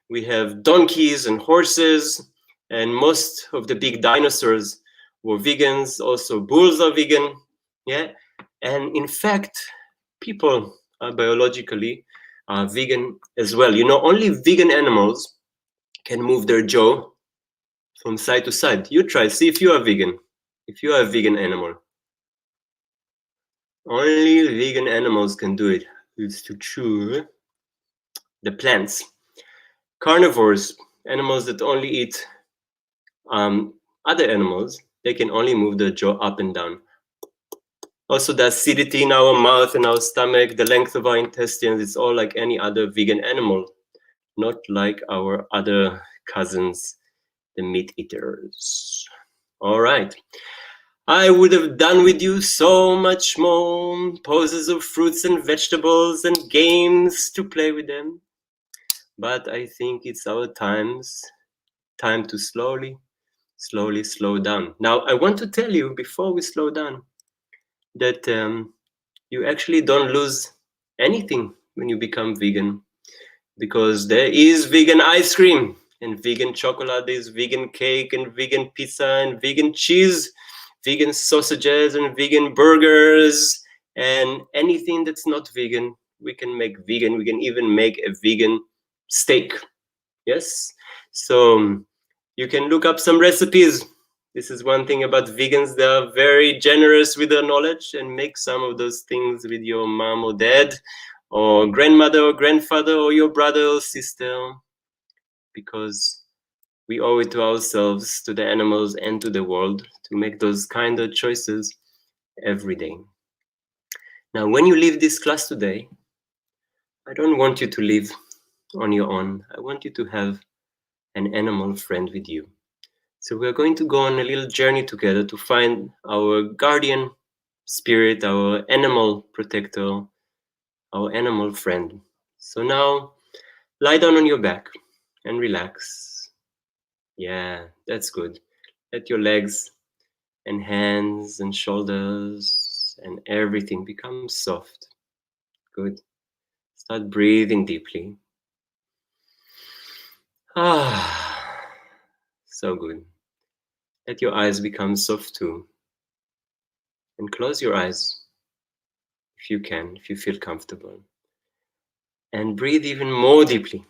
We have donkeys and horses, and most of the big dinosaurs were vegans. Also, bulls are vegan. Yeah, and in fact, people are biologically vegan as well. You know, only vegan animals can move their jaw from side to side. You try, see if you are vegan. If you are a vegan animal. Only vegan animals can do it. It's to chew the plants. Carnivores, animals that only eat other animals, they can only move their jaw up and down. Also the acidity in our mouth and our stomach, the length of our intestines, it's all like any other vegan animal, not like our other cousins, the meat eaters. All right. I would have done with you so much more, poses of fruits and vegetables and games to play with them. But I think it's our time to slowly slow down. Now, I want to tell you before we slow down that you actually don't lose anything when you become vegan, because there is vegan ice cream and vegan chocolate, there's vegan cake and vegan pizza and vegan cheese, vegan sausages and vegan burgers, and anything that's not vegan, we can make vegan. We can even make a vegan steak. Yes? So you can look up some recipes. This is one thing about vegans. They are very generous with their knowledge, and make some of those things with your mom or dad or grandmother or grandfather or your brother or sister, because we owe it to ourselves, to the animals, and to the world to make those kind of choices every day. Now, when you leave this class today, I don't want you to live on your own. I want you to have an animal friend with you. So we're going to go on a little journey together to find our guardian spirit, our animal protector, our animal friend. So now lie down on your back and relax. Yeah, that's good. Let your legs and hands and shoulders and everything become soft. Good. Start breathing deeply. So good. Let your eyes become soft too. And close your eyes if you can, if you feel comfortable. And breathe even more deeply.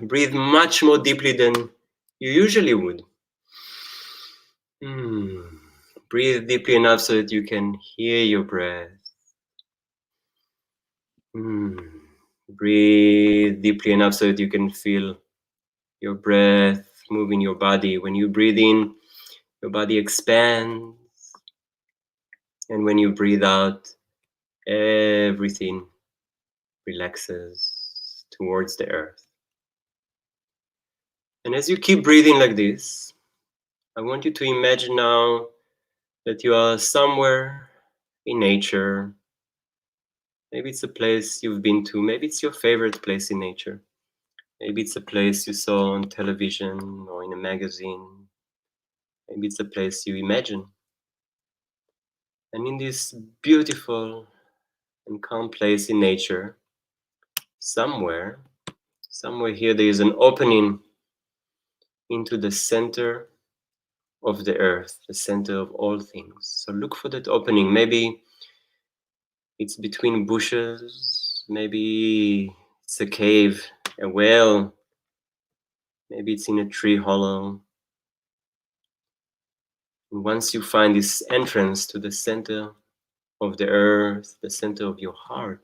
Breathe much more deeply than you usually would. Breathe deeply enough so that you can hear your breath. Breathe deeply enough so that you can feel your breath moving your body. When you breathe in, your body expands. And when you breathe out, everything relaxes towards the earth. And as you keep breathing like this, I want you to imagine now that you are somewhere in nature. Maybe it's a place you've been to. Maybe it's your favorite place in nature. Maybe it's a place you saw on television or in a magazine. Maybe it's a place you imagine. And in this beautiful and calm place in nature, somewhere here, there is an opening into the center of the earth, the center of all things. So look for that opening. Maybe it's between bushes. Maybe it's a cave, a well. Maybe it's in a tree hollow. And once you find this entrance to the center of the earth, the center of your heart,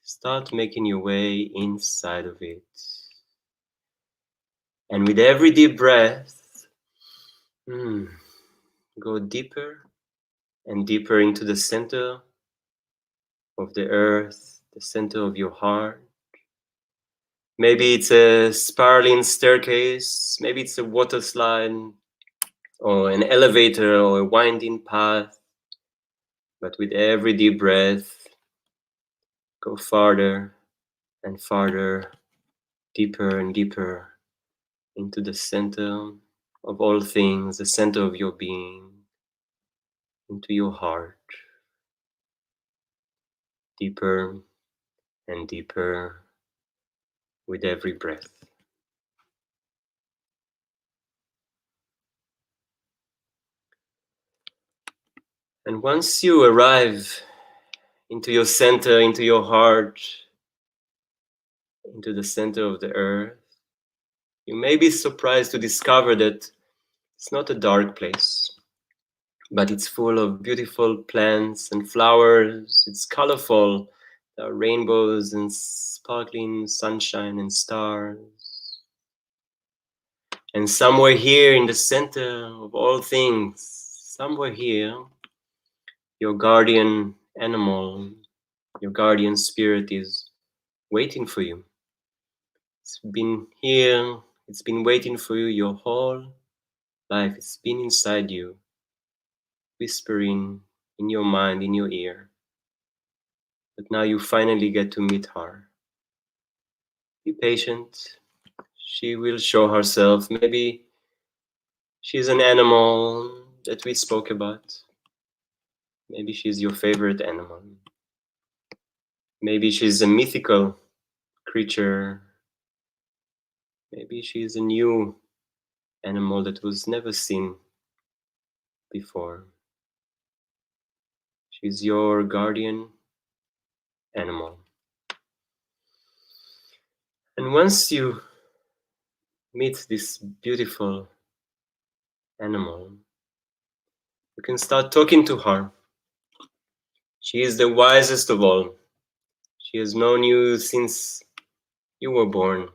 start making your way inside of it. And with every deep breath, go deeper and deeper into the center of the earth, the center of your heart. Maybe it's a spiraling staircase, maybe it's a water slide, or an elevator, or a winding path. But with every deep breath, go farther and farther, deeper and deeper into the center of all things, the center of your being, into your heart. Deeper and deeper with every breath. And once you arrive into your center, into your heart, into the center of the earth, you may be surprised to discover that it's not a dark place, but it's full of beautiful plants and flowers. It's colorful. There are rainbows and sparkling sunshine and stars. And somewhere here in the center of all things, somewhere here, your guardian animal, your guardian spirit is waiting for you. It's been here, it's been waiting for you your whole life. It's been inside you, whispering in your mind, in your ear. But now you finally get to meet her. Be patient. She will show herself. Maybe she's an animal that we spoke about. Maybe she's your favorite animal. Maybe she's a mythical creature. Maybe she's a new animal that was never seen before. She's your guardian animal. And once you meet this beautiful animal, you can start talking to her. She is the wisest of all. She has known you since you were born.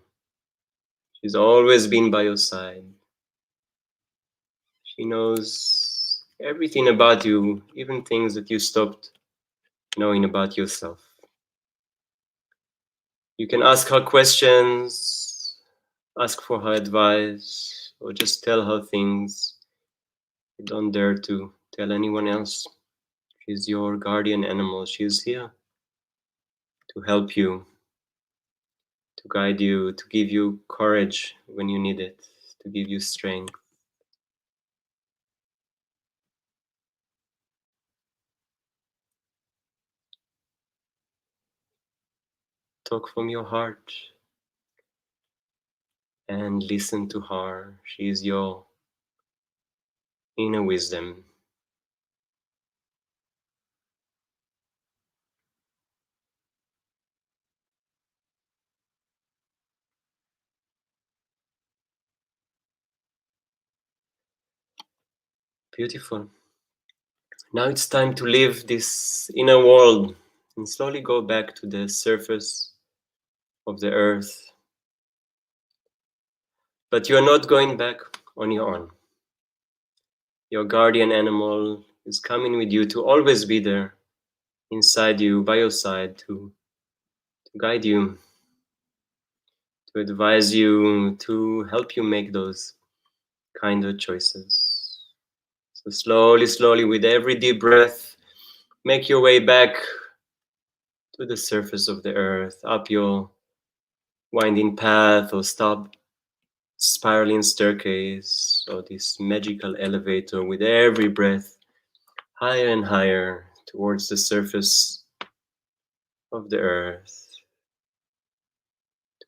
She's always been by your side. She knows everything about you, even things that you stopped knowing about yourself. You can ask her questions, ask for her advice, or just tell her things you don't dare to tell anyone else. She's your guardian animal. She's here to help you, to guide you, to give you courage when you need it, to give you strength. Talk from your heart and listen to her. She is your inner wisdom. Beautiful. Now it's time to leave this inner world and slowly go back to the surface of the earth. But you're not going back on your own. Your guardian animal is coming with you to always be there inside you, by your side, to guide you, to advise you, to help you make those kinder choices. So slowly, slowly, with every deep breath, make your way back to the surface of the earth, up your winding path, or stop spiraling staircase, or this magical elevator with every breath, higher and higher towards the surface of the earth,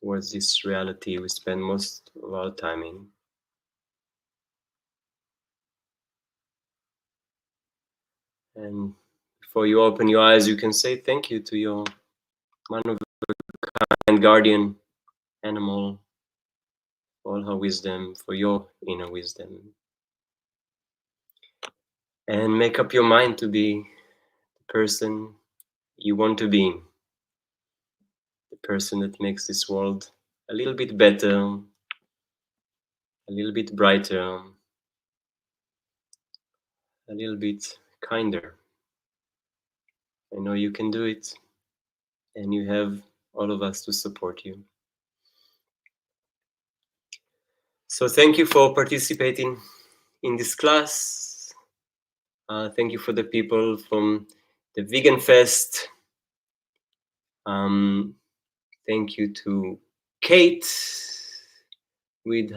towards this reality we spend most of our time in. And before you open your eyes, you can say thank you to your one of a kind guardian animal, for all her wisdom, for your inner wisdom. And make up your mind to be the person you want to be, the person that makes this world a little bit better, a little bit brighter, a little bit kinder. I know you can do it, and you have all of us to support you. So thank you for participating in this class. Thank you for the people from the Vegan Fest. Thank you to Kate with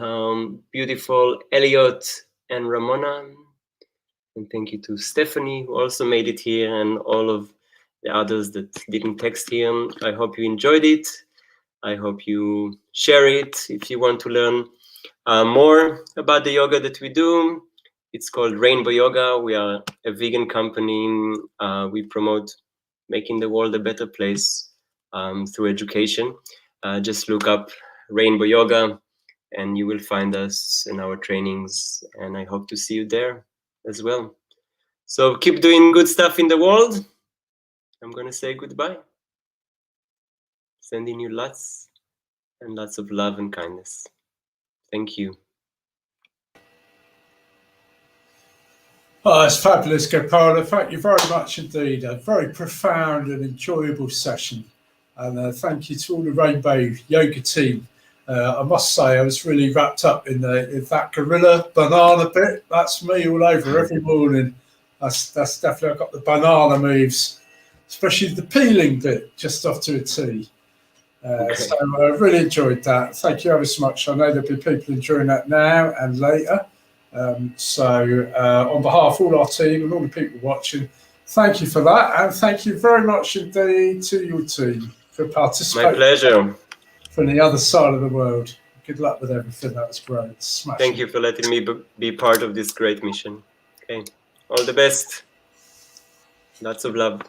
beautiful Elliot and Ramona. And thank you to Stephanie, who also made it here, and all of the others that didn't text here. I hope you enjoyed it. I hope you share it if you want to learn more about the yoga that we do. It's called Rainbow Yoga. We are a vegan company. We promote making the world a better place through education. Just look up Rainbow Yoga and you will find us in our trainings, and I hope to see you there as well. So keep doing good stuff in the world. I'm going to say goodbye. Sending you lots and lots of love and kindness. Thank you. Oh, it's fabulous, Gopala. Thank you very much indeed. A very profound and enjoyable session. And thank you to all the Rainbow Yoga team. I must say, I was really wrapped up in that gorilla banana bit. That's me all over every morning. That's definitely, I've got the banana moves, especially the peeling bit, just off to a T. So I really enjoyed that. Thank you ever so much. I know there'll be people enjoying that now and later. So on behalf of all our team and all the people watching, thank you for that. And thank you very much indeed to your team for participating. My pleasure. From the other side of the world. Good luck with everything. That was great. Smashing. Thank you for letting me be part of this great mission. Okay. All the best. Lots of love.